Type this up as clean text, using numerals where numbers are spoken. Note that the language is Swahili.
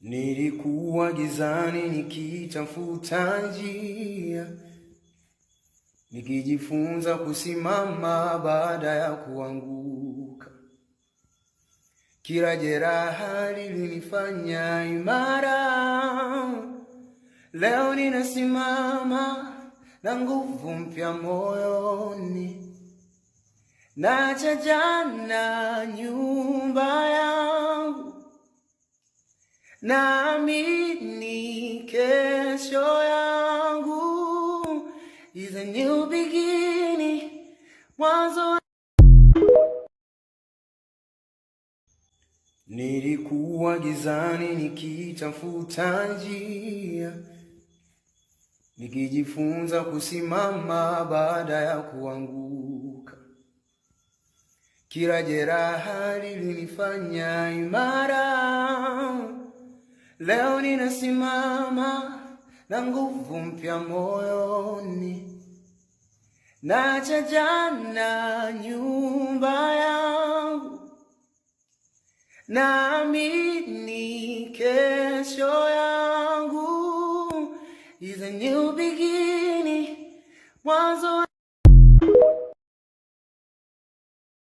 Nilikuwa gizani nikitafuta njia, nikijifunza kusimama baada ya kuanguka. Kila jeraha lilinifanya imara. Leo ninasimama na nguvu mpya moyoni. Naacha jana nyumba yangu, naamini kesho yangu is a new beginning, mwanzo. Nilikuwa gizani nikitafuta njia, nikijifunza kusimama baada ya kuanguka. Kila jeraha lilinifanya imara. Leo ninasimama na nguvu mpya moyoni. Naacha jana nyumba yangu, naamini kesho yangu is a new beginning, mwanzo